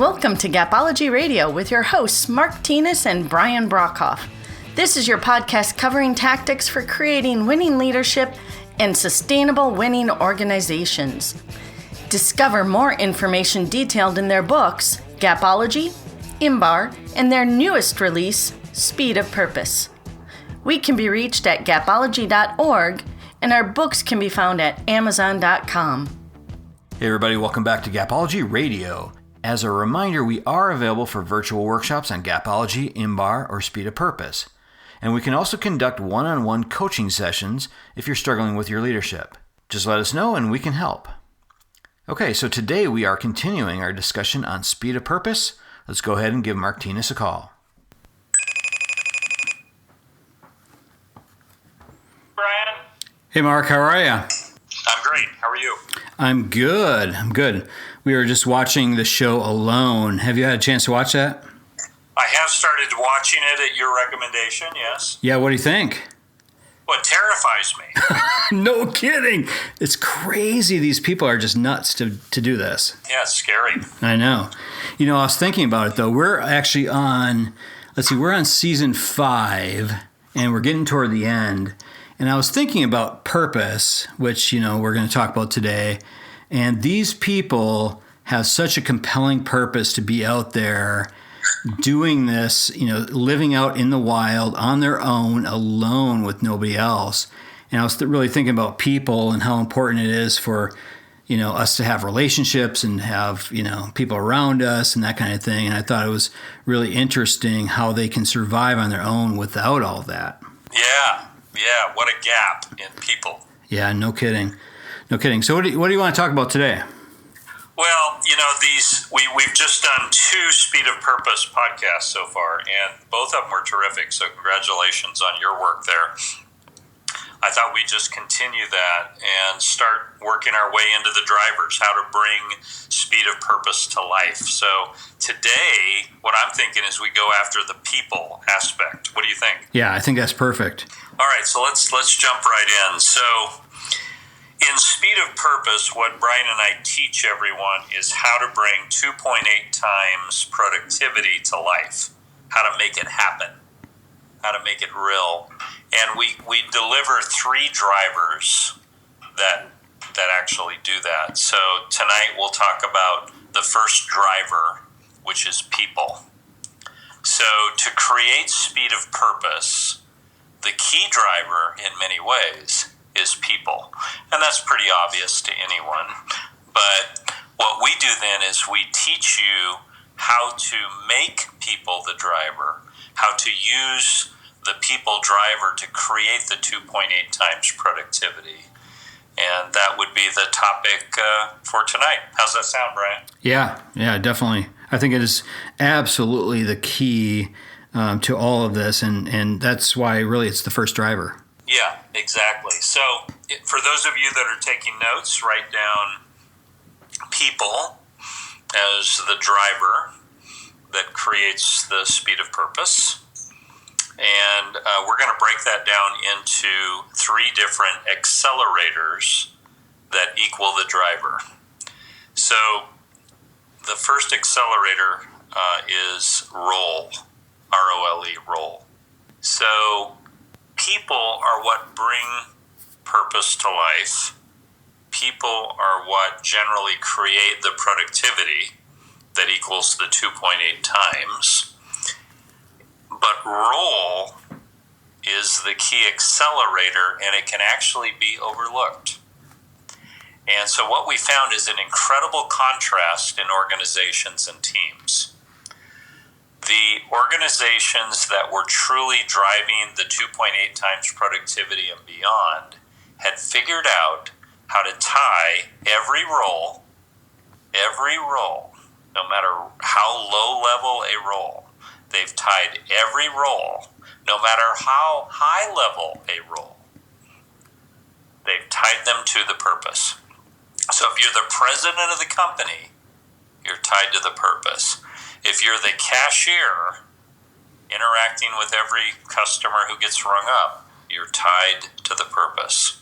Welcome to Gapology Radio with your hosts, Mark Tinas and Brian Brockhoff. This is your podcast covering tactics for creating winning leadership and sustainable winning organizations. Discover more information detailed in their books, Gapology, IMBAR, and their newest release, Speed of Purpose. We can be reached at gapology.org, and our books can be found at amazon.com. Hey everybody, welcome back to Gapology Radio. As a reminder, we are available for virtual workshops on Gapology, IMBAR, or Speed of Purpose. And we can also conduct one-on-one coaching sessions if you're struggling with your leadership. Just let us know and we can help. Okay, so today we are continuing our discussion on Speed of Purpose. Let's go ahead and give Mark Tinas a call. Brian? Hey Mark, how are you? I'm great. How are you? I'm good. We were just watching the show Alone. Have you had a chance to watch that? I have started watching it at your recommendation, yes. Yeah, what do you think? Well, it terrifies me. No kidding. It's crazy. These people are just nuts to do this. Yeah, it's scary. I know. You know, I was thinking about it, though. We're actually we're on season 5, and we're getting toward the end. And I was thinking about purpose, which, we're going to talk about today. And these people have such a compelling purpose to be out there doing this, living out in the wild on their own, alone with nobody else. And I was really thinking about people and how important it is for, us to have relationships and have, people around us and that kind of thing. And I thought it was really interesting how they can survive on their own without all that. Yeah, what a gap in people. Yeah, no kidding. So what do you want to talk about today? Well, we've just done 2 Speed of Purpose podcasts so far, and both of them were terrific, so congratulations on your work there. I thought we'd just continue that and start working our way into the drivers, how to bring Speed of Purpose to life. So today, what I'm thinking is we go after the people aspect. What do you think? Yeah, I think that's perfect. All right, so let's jump right in. So in Speed of Purpose, what Brian and I teach everyone is how to bring 2.8 times productivity to life, how to make it happen, how to make it real. And we deliver 3 drivers that actually do that. So tonight we'll talk about the first driver, which is people. So to create Speed of Purpose, the key driver in many ways is people. And that's pretty obvious to anyone. But what we do then is we teach you how to make people the driver, how to use the people driver to create the 2.8 times productivity. And that would be the topic for tonight. How's that sound, Brian? Yeah, definitely. I think it is absolutely the key to all of this, and that's why really it's the first driver. Yeah, exactly. So for those of you that are taking notes, write down people as the driver that creates the Speed of Purpose. And we're going to break that down into 3 different accelerators that equal the driver. So the first accelerator is role, R-O-L-E, role. So people are what bring purpose to life. People are what generally create the productivity that equals the 2.8 times. But role is the key accelerator, and it can actually be overlooked. And so what we found is an incredible contrast in organizations and teams. The organizations that were truly driving the 2.8 times productivity and beyond had figured out how to tie every role, no matter how low level a role, they've tied every role, no matter how high level a role, they've tied them to the purpose. So if you're the president of the company, you're tied to the purpose. If you're the cashier interacting with every customer who gets rung up, you're tied to the purpose.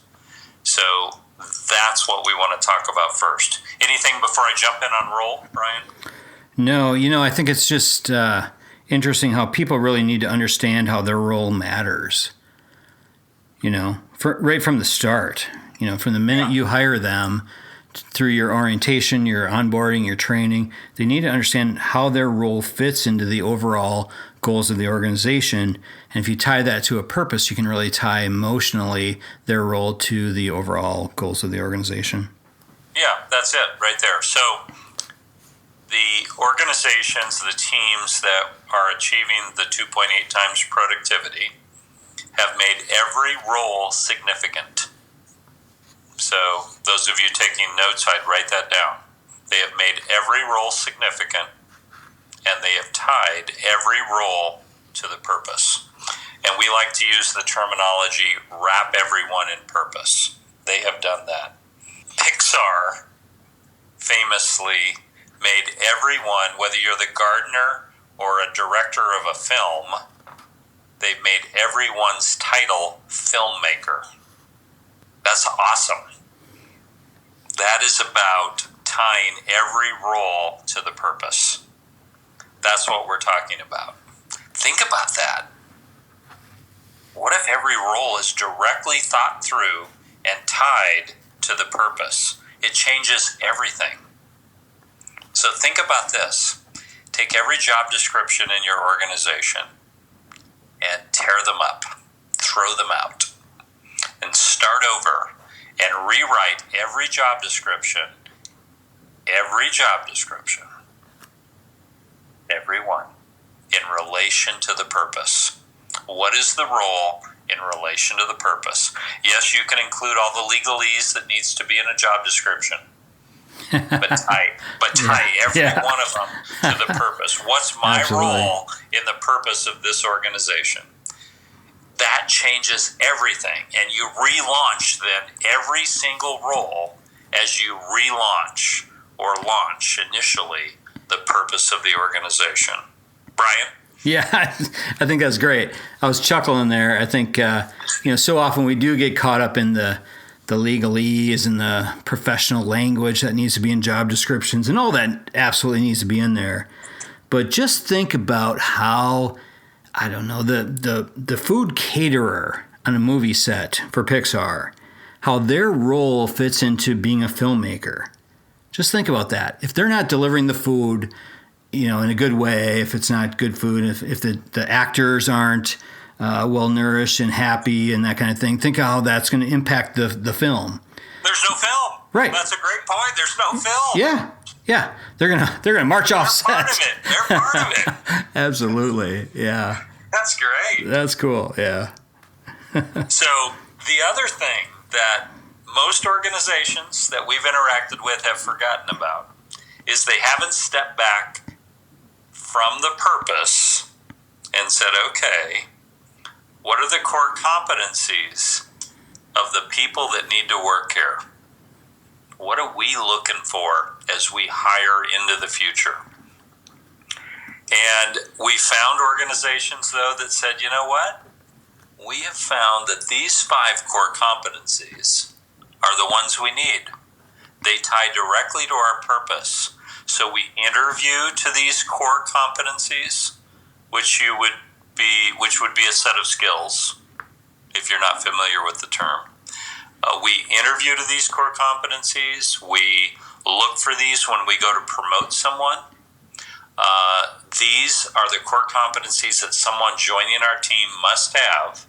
So that's what we want to talk about first. Anything before I jump in on role, Brian? No, I think it's just interesting how people really need to understand how their role matters. Right from the start. From the minute you hire them through your orientation, your onboarding, your training, they need to understand how their role fits into the overall goals of the organization. And if you tie that to a purpose, you can really tie emotionally their role to the overall goals of the organization. Yeah, that's it right there. So the organizations, the teams that are achieving the 2.8 times productivity have made every role significant. So those of you taking notes, I'd write that down. They have made every role significant, and they have tied every role to the purpose. And we like to use the terminology, wrap everyone in purpose. They have done that. Pixar famously made everyone, whether you're the gardener or a director of a film, they've made everyone's title filmmaker. That's awesome. That is about tying every role to the purpose. That's what we're talking about. Think about that. What if every role is directly thought through and tied to the purpose? It changes everything. So think about this. Take every job description in your organization and tear them up, throw them out, and start over and rewrite every job description, every one, in relation to the purpose. What is the role in relation to the purpose? Yes, you can include all the legalese that needs to be in a job description, but tie every one of them to the purpose. What's my role in the purpose of this organization? That changes everything. And you relaunch then every single role as you relaunch or launch initially the purpose of the organization. Brian? Yeah, I think that's great. I was chuckling there. I think, so often we do get caught up in the legalese and the professional language that needs to be in job descriptions, and all that absolutely needs to be in there. But just think about how, I don't know, the food caterer on a movie set for Pixar, how their role fits into being a filmmaker. Just think about that. If they're not delivering the food, in a good way, if it's not good food, if the actors aren't well-nourished and happy and that kind of thing, think of how that's going to impact the film. There's no film. Right. That's a great point. There's no film. Yeah. They're gonna march off set. They're part of it. Absolutely. Yeah. That's great. That's cool. Yeah. So the other thing that most organizations that we've interacted with have forgotten about is they haven't stepped back from the purpose and said, okay, what are the core competencies of the people that need to work here? What are we looking for as we hire into the future? And we found organizations, though, that said, you know what? We have found that these 5 core competencies are the ones we need. They tie directly to our purpose. So we interview to these core competencies, which would be a set of skills, if you're not familiar with the term. We interview to these core competencies. We look for these when we go to promote someone. These are the core competencies that someone joining our team must have.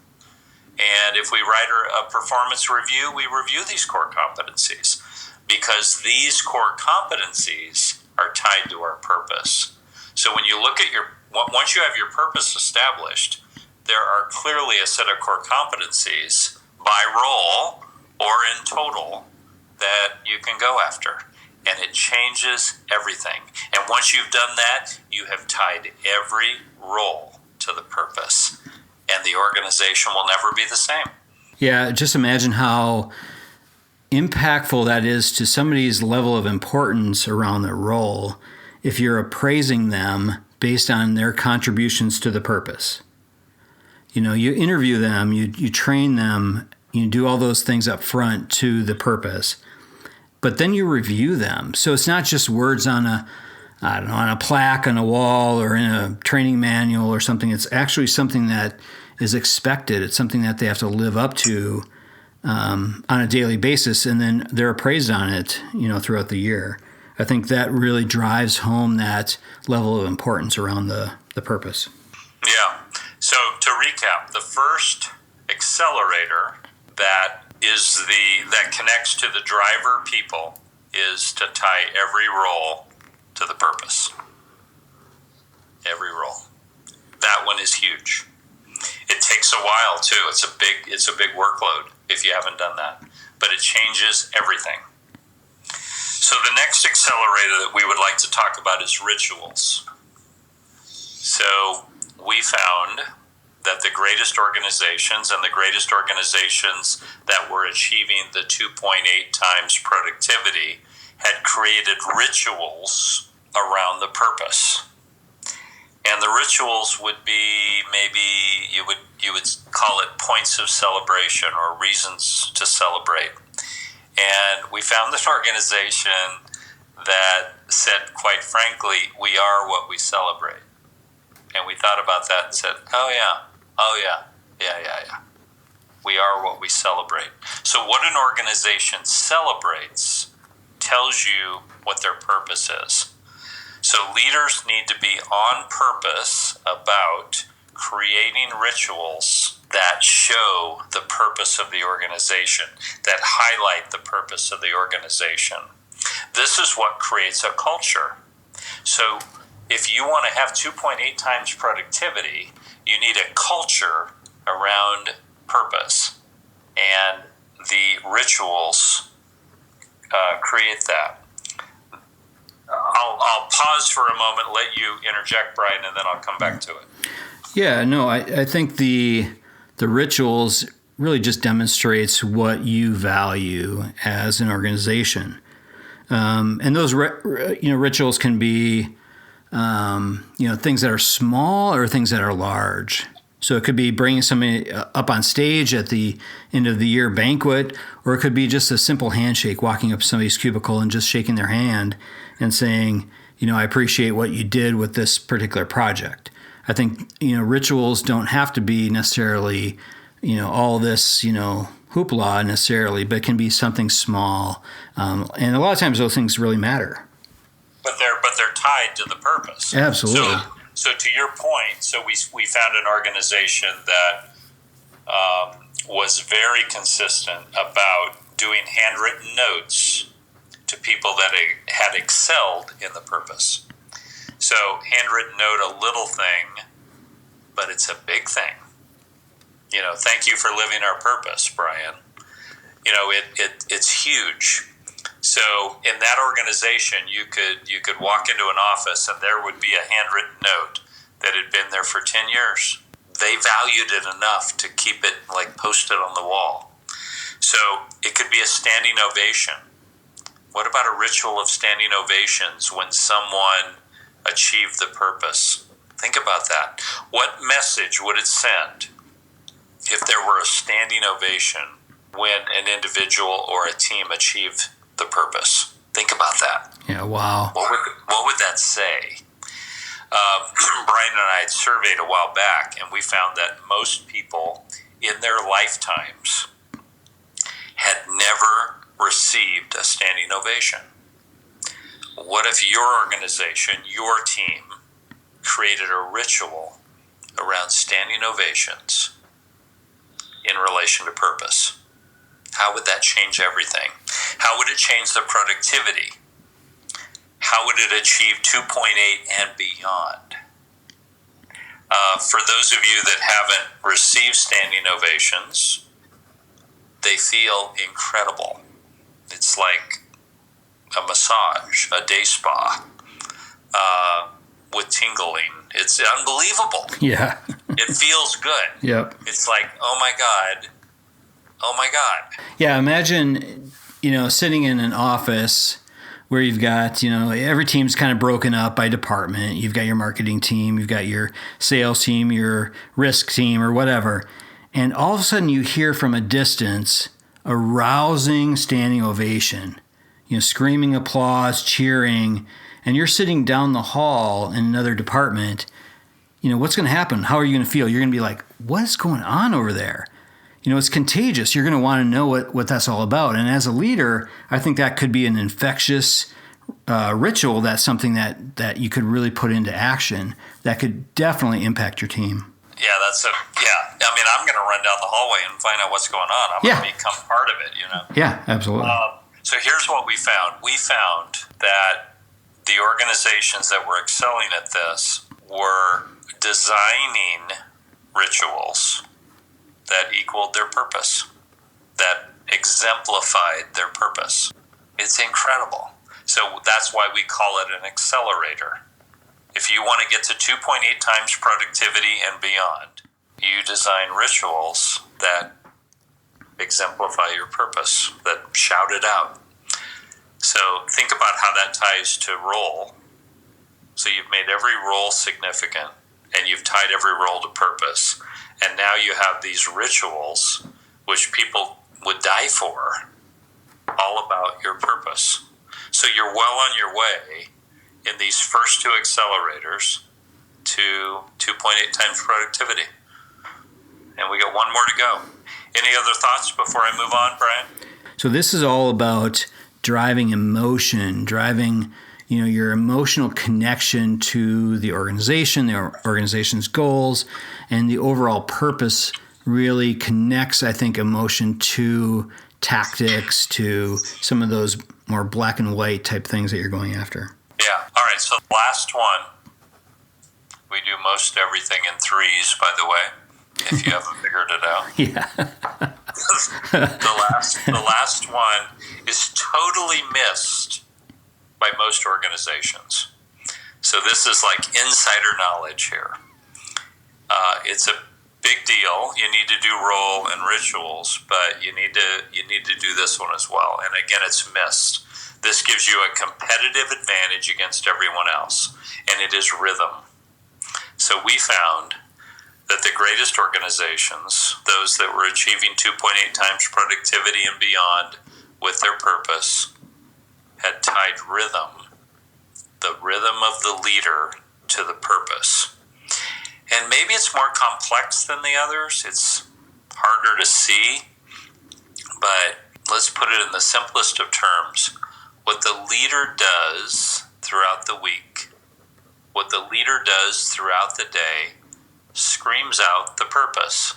And if we write a performance review, we review these core competencies because these core competencies are tied to our purpose. So when you look at once you have your purpose established, there are clearly a set of core competencies by role or in total that you can go after. And it changes everything. And once you've done that, you have tied every role to the purpose. And the organization will never be the same. Yeah, just imagine how impactful that is to somebody's level of importance around their role if you're appraising them based on their contributions to the purpose. You interview them, you train them, you do all those things up front to the purpose, but then you review them. So it's not just words on I don't know, on a plaque on a wall or in a training manual or something. It's actually something that is expected. It's something that they have to live up to on a daily basis, and then they're appraised on it, throughout the year. I think that really drives home that level of importance around the purpose. Yeah. So to recap, the first accelerator that connects to the driver people is to tie every role to the purpose. Every role. That one is huge. It takes a while too. It's a big workload if you haven't done that, but it changes everything. So the next accelerator that we would like to talk about is rituals. So we found that the greatest organizations that were achieving the 2.8 times productivity had created rituals around the purpose. And the rituals would be, maybe you would call it points of celebration or reasons to celebrate. And we found an organization that said, quite frankly, we are what we celebrate. And we thought about that and said, oh yeah. We are what we celebrate. So what an organization celebrates tells you what their purpose is. So leaders need to be on purpose about creating rituals that show the purpose of the organization, that highlight the purpose of the organization. This is what creates a culture. So if you want to have 2.8 times productivity, you need a culture around purpose, and the rituals create that. I'll pause for a moment, let you interject, Brian, and then I'll come back to it. Yeah, no, I think the rituals really just demonstrates what you value as an organization, and those rituals can be things that are small or things that are large. So it could be bringing somebody up on stage at the end of the year banquet, or it could be just a simple handshake, walking up to somebody's cubicle and just shaking their hand and saying, I appreciate what you did with this particular project. I think, rituals don't have to be necessarily, all this, hoopla necessarily, but it can be something small. And a lot of times those things really matter. But they're tied to the purpose. Absolutely. So to your point, we found an organization that was very consistent about doing handwritten notes to people that had excelled in the purpose. So handwritten note, a little thing, but it's a big thing. Thank you for living our purpose, Brian. It's huge. So in that organization, you could walk into an office and there would be a handwritten note that had been there for 10 years. They valued it enough to keep it posted on the wall. So it could be a standing ovation. What about a ritual of standing ovations when someone achieved the purpose? Think about that. What message would it send if there were a standing ovation when an individual or a team achieved the purpose? Think about that. Yeah, wow. What would that say? Brian and I had surveyed a while back, and we found that most people in their lifetimes had never received a standing ovation. What if your organization, your team, created a ritual around standing ovations in relation to purpose? How would that change everything? How would it change the productivity? How would it achieve 2.8 and beyond? For those of you that haven't received standing ovations, they feel incredible. It's like a massage, a day spa, with tingling. It's unbelievable. Yeah. It feels good. Yep. It's like, oh my God. Yeah, imagine, sitting in an office where you've got, every team's kind of broken up by department. You've got your marketing team, you've got your sales team, your risk team, or whatever. And all of a sudden you hear from a distance a rousing standing ovation, screaming applause, cheering, and you're sitting down the hall in another department, what's going to happen? How are you going to feel? You're going to be like, what is going on over there? It's contagious. You're going to want to know what that's all about. And as a leader, I think that could be an infectious ritual. That's something that you could really put into action that could definitely impact your team. Yeah, I mean, I'm going to run down the hallway and find out what's going on. I'm going to become part of it, Yeah, absolutely. So here's what we found. We found that the organizations that were excelling at this were designing rituals that equaled their purpose, that exemplified their purpose. It's incredible. So that's why we call it an accelerator. If you want to get to 2.8 times productivity and beyond, you design rituals that exemplify your purpose, that shout it out. So think about how that ties to role. So you've made every role significant, and you've tied every role to purpose. And now you have these rituals, which people would die for, all about your purpose. So you're well on your way in these first two accelerators to 2.8 times productivity. And we got one more to go. Any other thoughts before I move on, Brian? So this is all about driving emotion, driving your emotional connection to the organization, the organization's goals, and the overall purpose really connects, I think, emotion to tactics, to some of those more black and white type things that you're going after. Yeah. All right. So the last one, we do most everything in threes, by the way, if you haven't figured it out. Yeah. the last one is totally missed by most organizations. So this is like insider knowledge here. It's a big deal. You need to do role and rituals, but you need to do this one as well. And again, it's missed. This gives you a competitive advantage against everyone else, and it is rhythm. So we found that the greatest organizations, those that were achieving 2.8 times productivity and beyond with their purpose, had tied rhythm, the rhythm of the leader, to the purpose. And maybe it's more complex than the others. It's harder to see, but let's put it in the simplest of terms. What the leader does throughout the week, what the leader does throughout the day, screams out the purpose.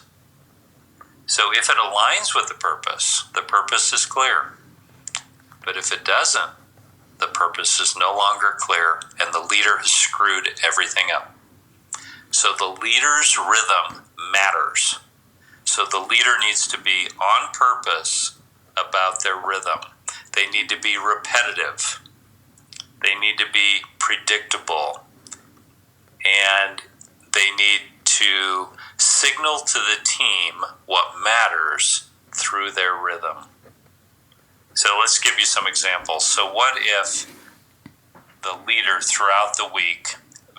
So if it aligns with the purpose is clear. But if it doesn't, the purpose is no longer clear, and the leader has screwed everything up. So the leader's rhythm matters. So the leader needs to be on purpose about their rhythm. They need to be repetitive. They need to be predictable. And they need to signal to the team what matters through their rhythm. So let's give you some examples. So what if the leader throughout the week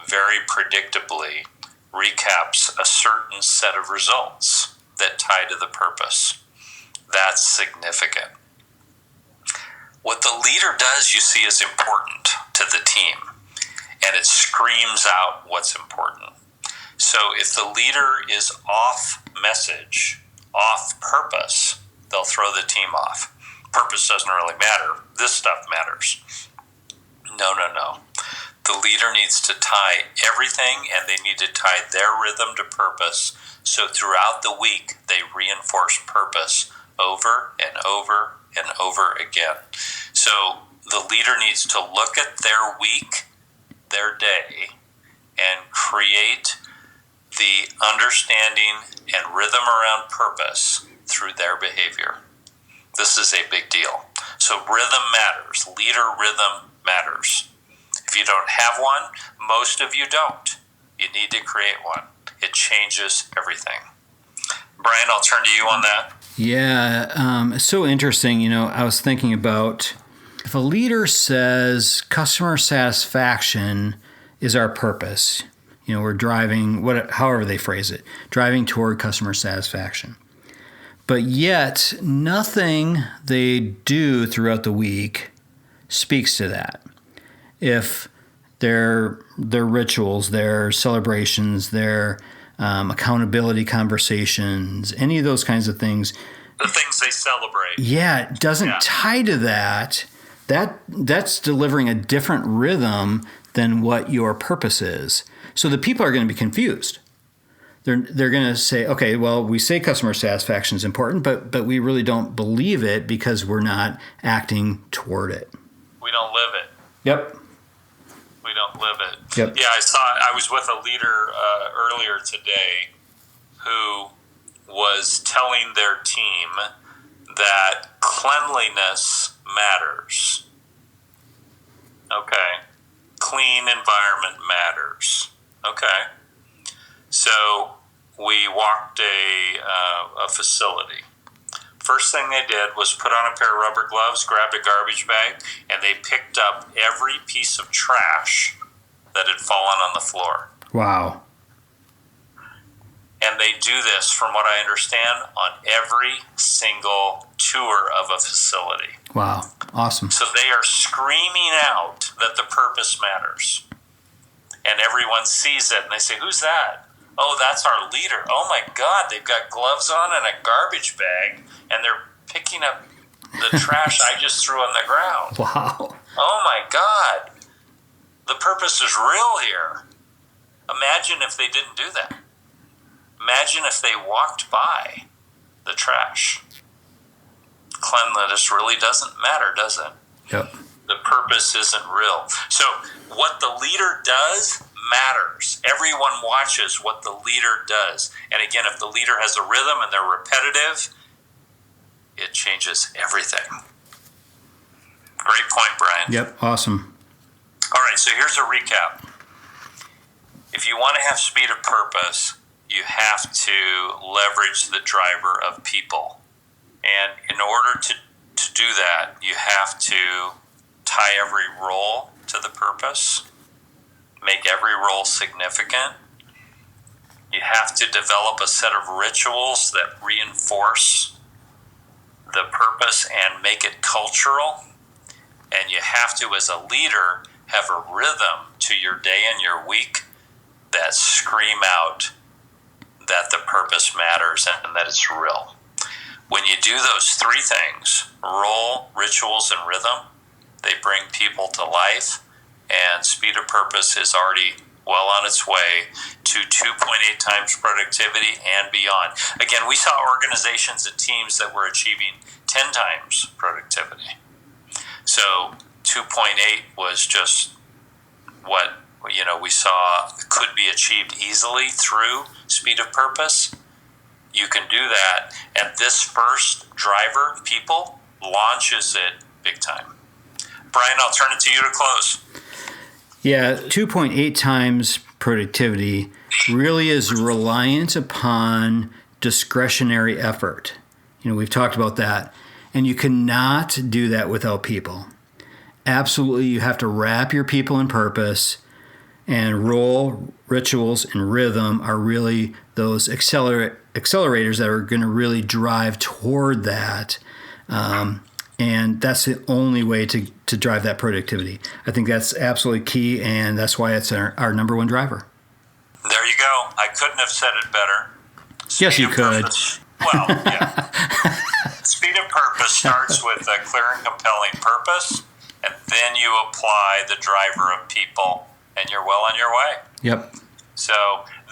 very predictably recaps a certain set of results that tie to the purpose? That's significant. What the leader does, you see, is important to the team, and it screams out what's important. So if the leader is off message, off purpose, they'll throw the team off. Purpose doesn't really matter. This stuff matters. No. The leader needs to tie everything, and they need to tie their rhythm to purpose. So throughout the week, they reinforce purpose over and over and over again. So the leader needs to look at their week, their day, and create the understanding and rhythm around purpose through their behavior. This is a big deal. So rhythm matters. Leader rhythm matters. If you don't have one, most of you don't. You need to create one. It changes everything. Brian, I'll turn to you on that. Yeah, it's so interesting. I was thinking about if a leader says customer satisfaction is our purpose, we're driving, however they phrase it, driving toward customer satisfaction. But yet, nothing they do throughout the week speaks to that. If their rituals, their celebrations, their accountability conversations, any of those kinds of things, the things they celebrate, it doesn't tie to that's delivering a different rhythm than what your purpose is. So the people are going to be confused. They're going to say, okay, well, we say customer satisfaction is important, but we really don't believe it because we're not acting toward it. We don't live it. Yep. We don't live it. Yep. Yeah, I was with a leader earlier today who was telling their team that cleanliness matters. Okay. Clean environment matters. Okay. So we walked a facility. First thing they did was put on a pair of rubber gloves, grabbed a garbage bag, and they picked up every piece of trash that had fallen on the floor. Wow. And they do this, from what I understand, on every single tour of a facility. Wow. Awesome. So they are screaming out that the purpose matters. And everyone sees it, and they say, who's that? Oh, that's our leader. Oh, my God, they've got gloves on and a garbage bag, and they're picking up the trash I just threw on the ground. Wow. Oh, my God. The purpose is real here. Imagine if they didn't do that. Imagine if they walked by the trash. Cleanliness really doesn't matter, does it? Yep. The purpose isn't real. So what the leader does matters. Everyone watches what the leader does. And again, if the leader has a rhythm and they're repetitive, it changes everything. Great point, Brian. Yep. Awesome. All right, so here's a recap. If you want to have speed of purpose, you have to leverage the driver of people. And in order to do that, you have to tie every role to the purpose, make every role significant. You have to develop a set of rituals that reinforce the purpose and make it cultural. And you have to, as a leader, have a rhythm to your day and your week that scream out that the purpose matters and that it's real. When you do those three things, role, rituals, and rhythm, they bring people to life, and speed of purpose is already well on its way to 2.8 times productivity and beyond. Again, we saw organizations and teams that were achieving 10 times productivity. So 2.8 was just what we saw could be achieved easily through speed of purpose. You can do that, and this first driver, people, launches it big time. Brian, I'll turn it to you to close. Yeah, 2.8 times productivity really is reliant upon discretionary effort. We've talked about that. And you cannot do that without people. Absolutely, you have to wrap your people in purpose, and role, rituals, and rhythm are really those accelerators that are going to really drive toward that. And that's the only way to drive that productivity. I think that's absolutely key, and that's why it's our number one driver. There you go. I couldn't have said it better. Yes, you could. Purpose. Well, yeah. Speed of purpose starts with a clear and compelling purpose, and then you apply the driver of people, and you're well on your way. Yep. So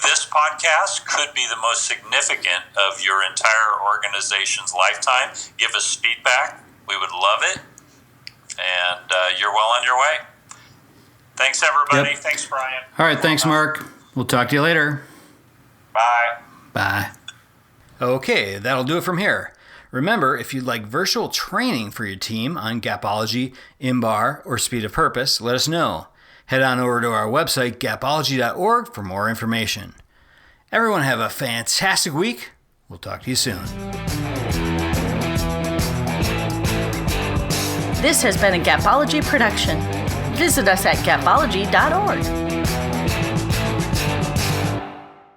this podcast could be the most significant of your entire organization's lifetime. Give us feedback. We would love it. And you're well on your way. Thanks, everybody. Yep. Thanks, Brian. All right. Thanks, Mark. We'll talk to you later. Bye. Bye. Okay, that'll do it from here. Remember, if you'd like virtual training for your team on Gapology, IMBAR, or Speed of Purpose, let us know. Head on over to our website, gapology.org, for more information. Everyone have a fantastic week. We'll talk to you soon. This has been a Gapology production. Visit us at gapology.org.